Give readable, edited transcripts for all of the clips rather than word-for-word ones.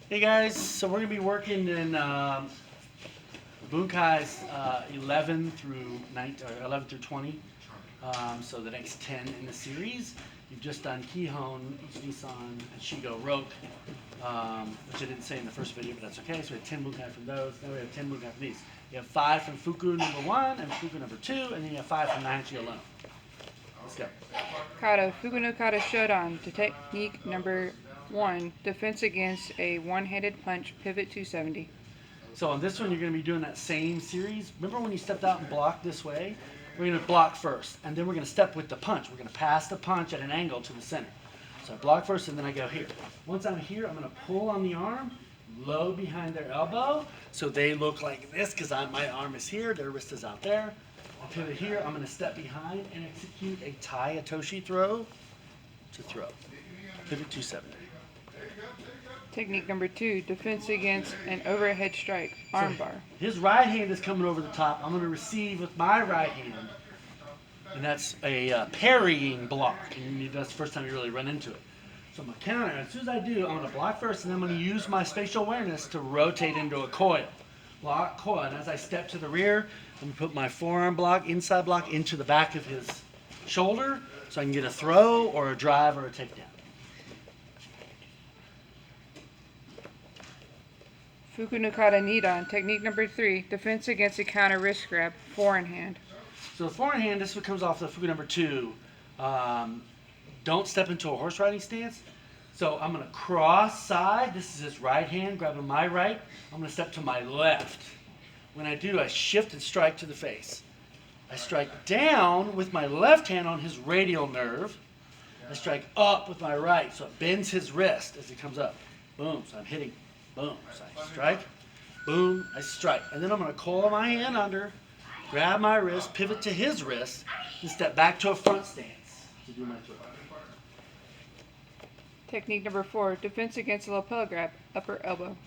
Hey guys, so we're gonna be working in Bunkai's 11 through 19, or 11 through 20. So the next 10 in the series. You've just done Kihon, Ichi-Nisan, and Shigo Roke, which I didn't say in the first video, but that's okay. So we have 10 Bunkai from those. Now we have 10 Bunkai from these. You have 5 from Fuku number 1 and Fuku number 2, and then you have 5 from Naihanchi alone. Let's go. Kata, Fuku no Kata Shodan to technique number 1, defense against a one-handed punch, pivot 270. So on this one, you're going to be doing that same series. Remember when you stepped out and blocked this way? We're going to block first, and then we're going to step with the punch. We're going to pass the punch at an angle to the center. So I block first, and then I go here. Once I'm here, I'm going to pull on the arm, low behind their elbow, so they look like this because my arm is here, their wrist is out there. I pivot here, I'm going to step behind and execute a Tai Atoshi throw to throw. Pivot 270. Technique number 2, defense against an overhead strike, armbar. His right hand is coming over the top. I'm going to receive with my right hand, and that's a parrying block. And that's the first time you really run into it. So I'm going to counter. As soon as I do, I'm going to block first, and then I'm going to use my spatial awareness to rotate into a coil. Block, coil. And as I step to the rear, I'm going to put my forearm block, inside block, into the back of his shoulder so I can get a throw or a drive or a takedown. Fuku no Kata Nidan, technique number 3, defense against a counter wrist grab, forehand hand. So the forehand hand, this one comes off the Fuku number 2. Don't step into a horse riding stance. So I'm going to cross side. This is his right hand, grabbing my right. I'm going to step to my left. When I do, I shift and strike to the face. I strike down with my left hand on his radial nerve. I strike up with my right, so it bends his wrist as he comes up. Boom, so I'm hitting. Boom, so I strike. Boom, I strike. And then I'm going to coil my hand under, grab my wrist, pivot to his wrist, and step back to a front stance to do my throw. Technique number 4, defense against a lapel grab, upper elbow.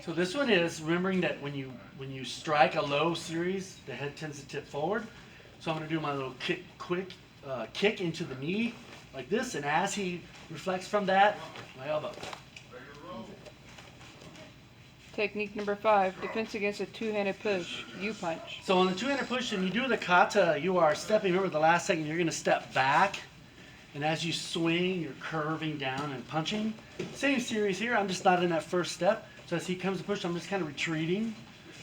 So this one is remembering that when you strike a low series, the head tends to tip forward. So I'm going to do my little quick kick into the knee like this, and as he reflects from that, my elbow. Technique number 5, defense against a two-handed push, U-punch. So on the two-handed push, when you do the kata, you are stepping, remember the last second, you're going to step back. And as you swing, you're curving down and punching. Same series here, I'm just not in that first step. So as he comes to push, I'm just kind of retreating.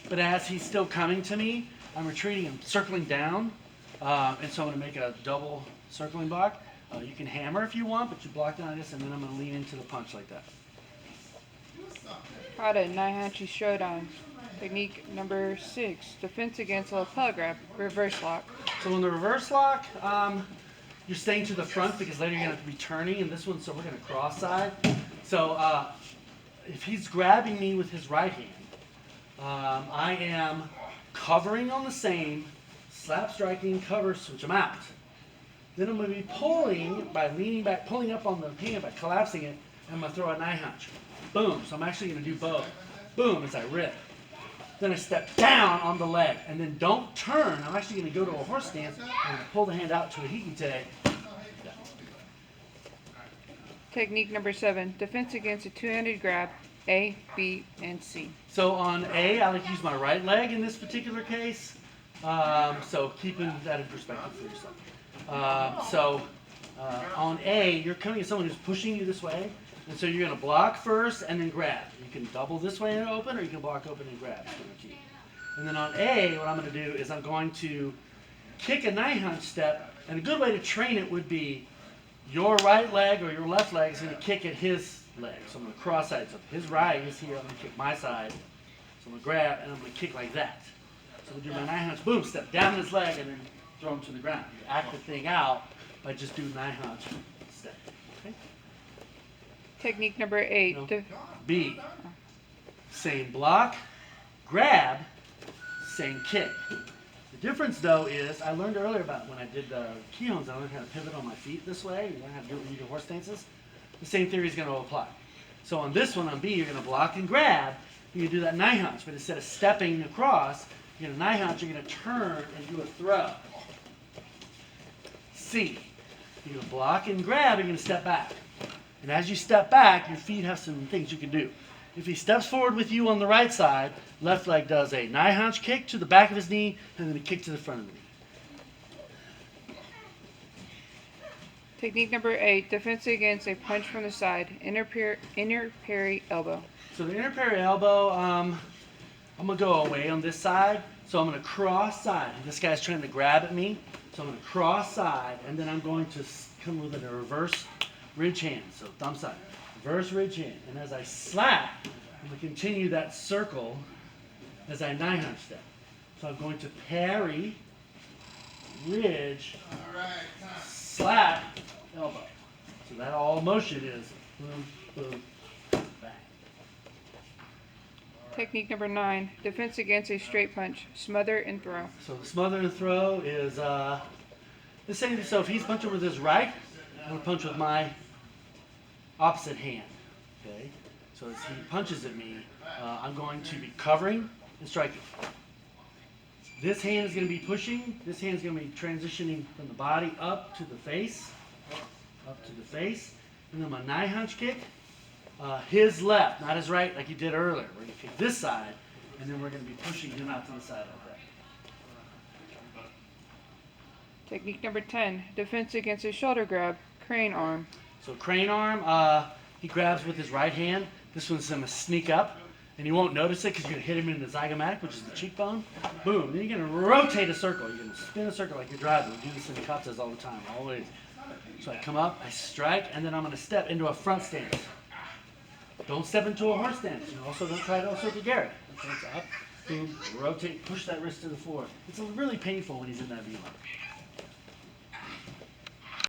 But as he's still coming to me, I'm retreating and circling down. And so I'm going to make a double circling block. You can hammer if you want, but you block down this, and then I'm going to lean into the punch like that. Kata, Naihanchi Shodan, technique number 6, defense against a lapel grab, reverse lock. So in the reverse lock, you're staying to the front because later you're going to have to be turning. In this one, so we're going to cross side. So if he's grabbing me with his right hand, I am covering on the same, slap striking, cover, switch them out. Then I'm going to be pulling by leaning back, pulling up on the hand by collapsing it, and I'm going to throw a Naihanchi. Boom. So I'm actually going to do both. Boom as I rip. Then I step down on the leg, and then don't turn. I'm actually going to go to a horse stance and pull the hand out to a hikite. Technique number 7, defense against a two-handed grab, A, B, and C. So on A, I like to use my right leg in this particular case. So keeping that in perspective for yourself. On A, you're coming at someone who's pushing you this way. And so you're going to block first and then grab. You can double this way and open, or you can block open and grab. And then on A, what I'm going to do is I'm going to kick a Naihanchi step. And a good way to train it would be your right leg or your left leg is going to kick at his leg. So I'm going to cross sides. So if his right is here, I'm going to kick my side. So I'm going to grab and I'm going to kick like that. So I'm going to do my Naihanchi, boom, step down his leg and then throw him to the ground. You act the thing out by just doing Naihanchi step. Okay? Technique number 8. No. B. Same block, grab, same kick. The difference though is, I learned earlier about when I did the Kihons, I learned how to pivot on my feet this way. You learn how to do it when you do horse stances. The same theory is going to apply. So on this one, on B, you're going to block and grab. You can do that Naihanchi, but instead of stepping across, you're going to Naihanchi, you're going to turn and do a throw. C. You're going to block and grab, you're going to step back. And as you step back, your feet have some things you can do. If he steps forward with you on the right side, left leg does a Naihanchi kick to the back of his knee, and then a kick to the front of the knee. Technique number 8, defense against a punch from the side, inner parry elbow. So the inner parry elbow, I'm going to go away on this side. So I'm going to cross side. This guy's trying to grab at me. So I'm going to cross side, and then I'm going to come with a reverse ridge hand. So thumb side, reverse ridge hand. And as I slap, I'm going to continue that circle as I Naihanchi step. So I'm going to parry, ridge, slap, elbow. So that all motion is boom, boom, bang. Technique number 9, defense against a straight punch, smother and throw. So the smother and throw is the same. So if he's punching with his right, I'm going to punch with my opposite hand. Okay. So as he punches at me, I'm going to be covering and striking. This hand is going to be pushing. This hand is going to be transitioning from the body up to the face, up to the face, and then my Naihanchi kick. His left, not his right, like you did earlier. We're going to kick this side, and then we're going to be pushing him out to the side like that. Technique number 10, defense against a shoulder grab, crane arm. So crane arm, he grabs with his right hand. This one's going to sneak up, and you won't notice it because you're going to hit him in the zygomatic, which is the cheekbone. Boom. Then you're going to rotate a circle. You're going to spin a circle like you're driving. We do this in the katas all the time, always. So I come up, I strike, and then I'm going to step into a front stance. Don't step into a horse stance. You also don't try to also to Garrett. Okay, it's up, boom, rotate, push that wrist to the floor. It's really painful when he's in that view.